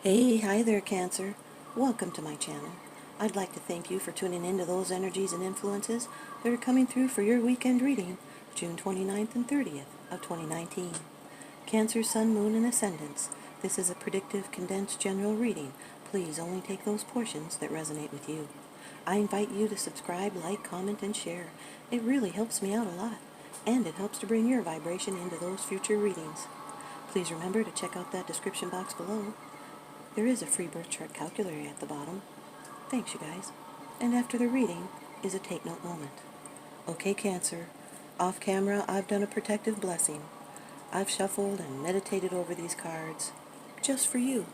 Hey, hi there, Cancer. Welcome to my channel. I'd like to thank you for tuning into those energies and influences that are coming through for your weekend reading, June 29th and 30th of 2019. Cancer, Sun, Moon, and Ascendants. This is a predictive, condensed general reading. Please only take those portions that resonate with you. I invite you to subscribe, like, comment, and share. It really helps me out a lot, and it helps to bring your vibration into those future readings. Please remember to check out that description box below. There is a free birth chart calculator at the bottom. Thanks, you guys. And after the reading is a take note moment. Okay, Cancer. Off camera, I've done a protective blessing. I've shuffled and meditated over these cards just for you.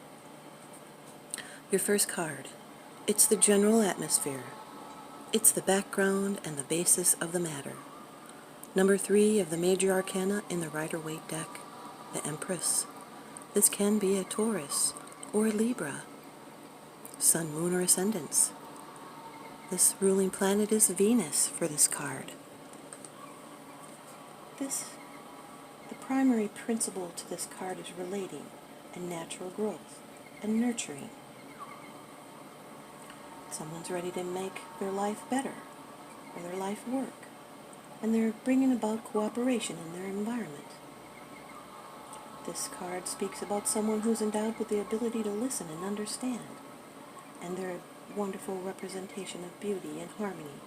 Your first card. It's the general atmosphere. It's the background and the basis of the matter. Number 3 of the major arcana in the Rider-Waite deck, the Empress. This can be a Taurus or a Libra, Sun, Moon, or Ascendants. This ruling planet is Venus for this card. The primary principle to this card is relating and natural growth and nurturing. Someone's ready to make their life better or their life work, and they're bringing about cooperation in their environment. This card speaks about someone who's endowed with the ability to listen and understand, and they're a wonderful representation of beauty and harmony.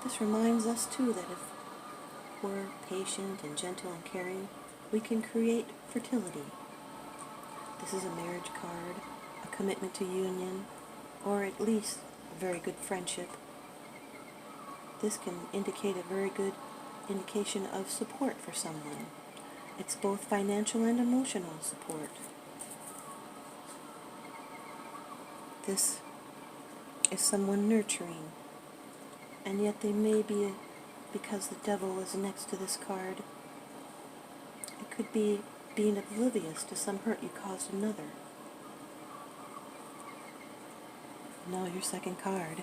This reminds us, too, that if we're patient and gentle and caring, we can create fertility. This is a marriage card, a commitment to union, or at least a very good friendship. This can indicate a very good indication of support for someone. It's both financial and emotional support. This is someone nurturing, and yet they may be, because the devil is next to this card, it could be being oblivious to some hurt you caused another. Now your second card.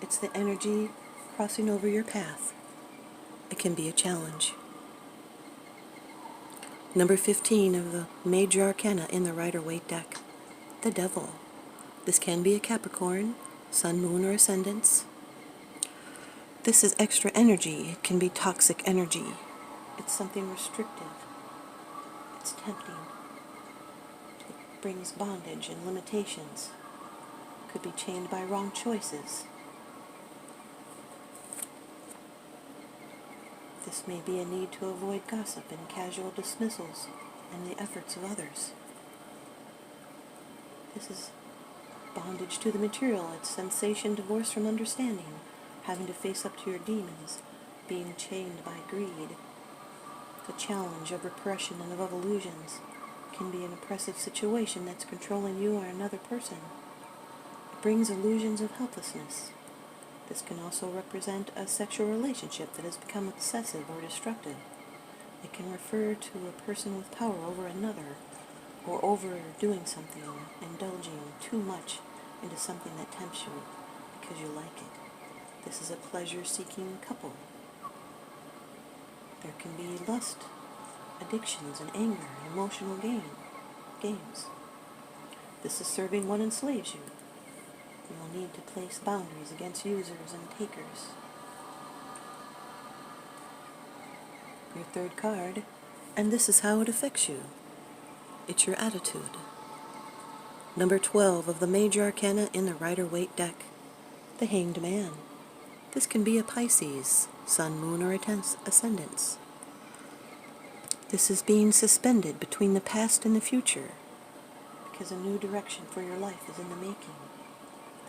It's the energy crossing over your path. It can be a challenge. Number 15 of the major arcana in the Rider-Waite deck, the Devil. This can be a Capricorn, Sun, Moon, or Ascendants. This is extra energy. It can be toxic energy. It's something restrictive. It's tempting. It brings bondage and limitations. It could be chained by wrong choices. This may be a need to avoid gossip and casual dismissals and the efforts of others. This is bondage to the material. It's sensation divorced from understanding, having to face up to your demons, being chained by greed. The challenge of repression and of illusions can be an oppressive situation that's controlling you or another person. It brings illusions of helplessness. This can also represent a sexual relationship that has become obsessive or destructive. It can refer to a person with power over another, or overdoing something, indulging too much into something that tempts you because you like it. This is a pleasure-seeking couple. There can be lust, addictions, and anger, and emotional games. This is serving what enslaves you. You will need to place boundaries against users and takers. Your third card, and this is how it affects you. It's your attitude. Number 12 of the major arcana in the Rider-Waite deck, the Hanged Man. This can be a Pisces, Sun, Moon, or Ascendants. This is being suspended between the past and the future, because a new direction for your life is in the making.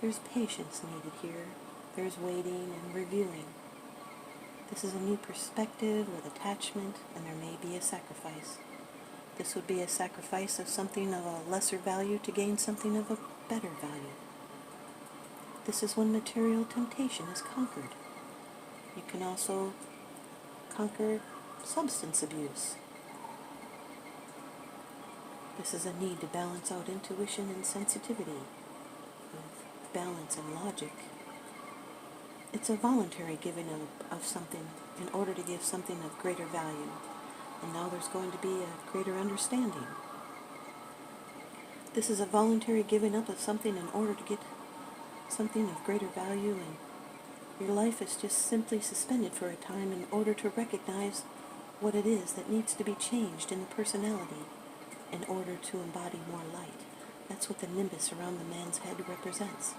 There's patience needed here. There's waiting and reviewing. This is a new perspective with attachment, and there may be a sacrifice. This would be a sacrifice of something of a lesser value to gain something of a better value. This is when material temptation is conquered. You can also conquer substance abuse. This is a need to balance out intuition and sensitivity with balance and logic. It's a voluntary giving of something in order to give something of greater value. And now there's going to be a greater understanding. This is a voluntary giving up of something in order to get something of greater value, and your life is just simply suspended for a time in order to recognize what it is that needs to be changed in the personality in order to embody more light. That's what the nimbus around the man's head represents.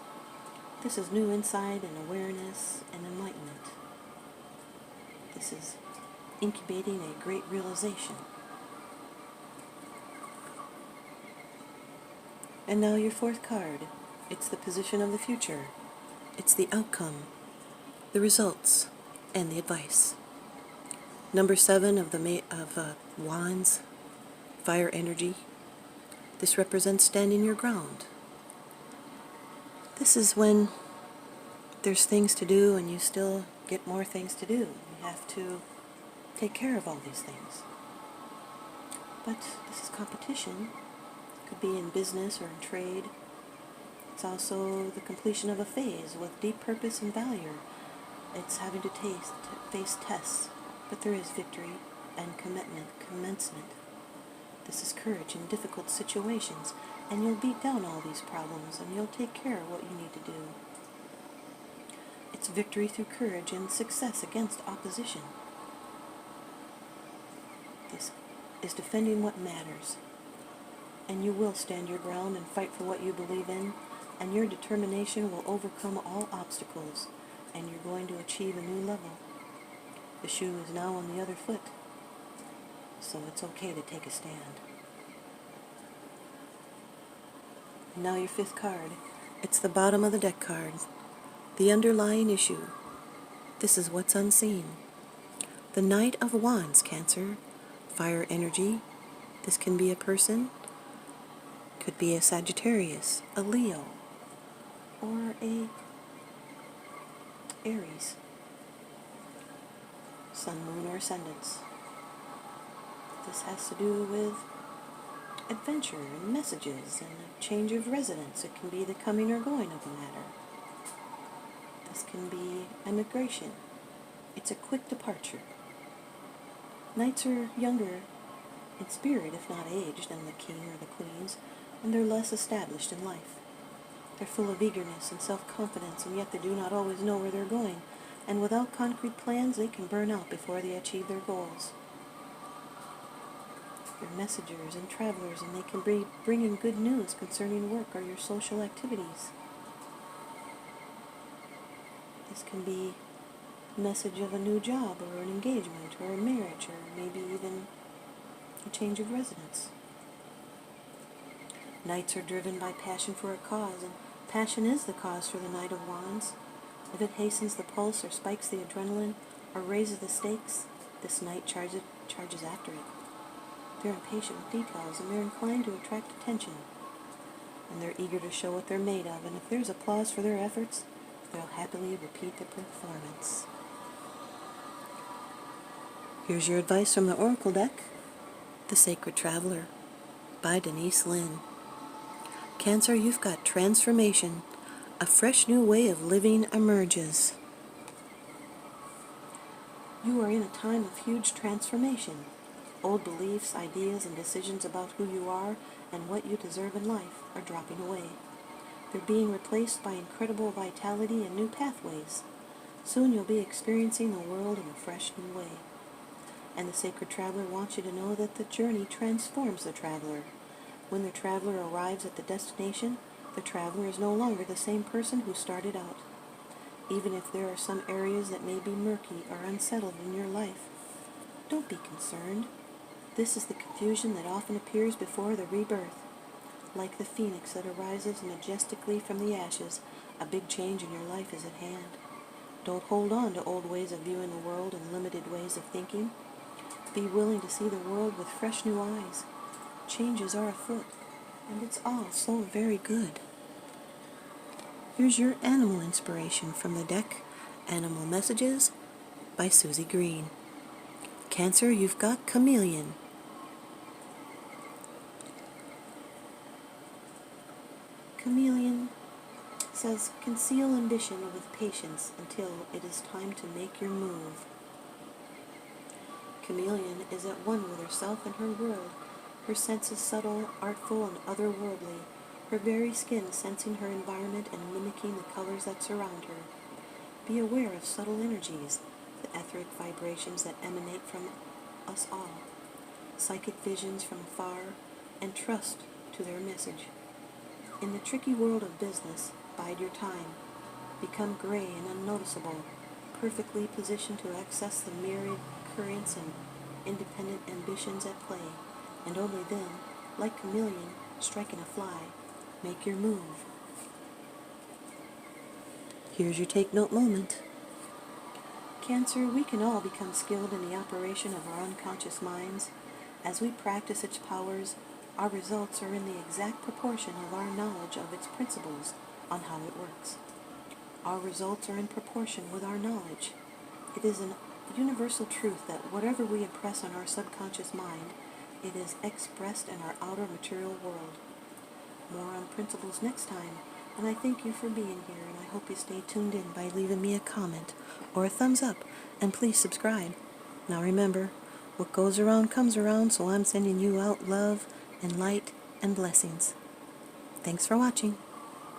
This is new insight and awareness and enlightenment. This is incubating a great realization. And now your fourth card. It's the position of the future. It's the outcome, the results, and the advice. Number 7 of Wands, fire energy. This represents standing your ground. This is when there's things to do and you still get more things to do. You have to take care of all these things. But this is competition. It could be in business or in trade. It's also the completion of a phase with deep purpose and value. It's having to face tests, but there is victory and commencement. This is courage in difficult situations, and you'll beat down all these problems, and you'll take care of what you need to do. It's victory through courage and success against opposition. This is defending what matters, and you will stand your ground and fight for what you believe in, and your determination will overcome all obstacles, and you're going to achieve a new level. The shoe is now on the other foot, so it's okay to take a stand. And now your fifth card. It's the bottom of the deck card. The underlying issue. This is what's unseen. The Knight of Wands, Cancer. Fire energy. This can be a person. Could be a Sagittarius, a Leo, or a Aries. Sun, Moon, or Ascendants. This has to do with adventure and messages and a change of residence. It can be the coming or going of a matter. This can be immigration. It's a quick departure. Knights are younger in spirit, if not age, than the king or the queens, and they're less established in life. They're full of eagerness and self-confidence, and yet they do not always know where they're going, and without concrete plans they can burn out before they achieve their goals. They're messengers and travelers, and they can be bringing good news concerning work or your social activities. This can be a message of a new job or an engagement or a marriage or maybe even a change of residence. Knights are driven by passion for a cause, and passion is the cause for the Knight of Wands. If it hastens the pulse or spikes the adrenaline or raises the stakes, this knight charges after it. They're impatient with details, and they're inclined to attract attention. And they're eager to show what they're made of, and if there's applause for their efforts, they'll happily repeat the performance. Here's your advice from the Oracle deck, The Sacred Traveler, by Denise, Linn. Cancer, you've got transformation. A fresh new way of living emerges. You are in a time of huge transformation. Old beliefs, ideas, and decisions about who you are and what you deserve in life are dropping away. They're being replaced by incredible vitality and new pathways. Soon you'll be experiencing the world in a fresh new way. And the Sacred Traveler wants you to know that the journey transforms the traveler. When the traveler arrives at the destination, the traveler is no longer the same person who started out. Even if there are some areas that may be murky or unsettled in your life, don't be concerned. This is the confusion that often appears before the rebirth. Like the phoenix that arises majestically from the ashes, a big change in your life is at hand. Don't hold on to old ways of viewing the world and limited ways of thinking. Be willing to see the world with fresh new eyes. Changes are afoot, and it's all so very good. Here's your animal inspiration from the deck, Animal Messages by Susie Green. Cancer, you've got chameleon. Chameleon says, conceal ambition with patience until it is time to make your move. Chameleon is at one with herself and her world, her senses subtle, artful, and otherworldly, her very skin sensing her environment and mimicking the colors that surround her. Be aware of subtle energies, the etheric vibrations that emanate from us all, psychic visions from afar, and trust to their message. In the tricky world of business, bide your time. Become gray and unnoticeable, perfectly positioned to access the myriad currents and independent ambitions at play, and only then, like chameleon striking a fly, make your move. Here's your take note moment. Cancer, we can all become skilled in the operation of our unconscious minds. As we practice its powers, our results are in the exact proportion of our knowledge of its principles on how it works. Our results are in proportion with our knowledge. It is a universal truth that whatever we impress on our subconscious mind, it is expressed in our outer material world. More on principles next time, and I thank you for being here, and I hope you stay tuned in by leaving me a comment or a thumbs up, and please subscribe. Now remember, what goes around comes around, so I'm sending you out love and light and blessings. Thanks for watching.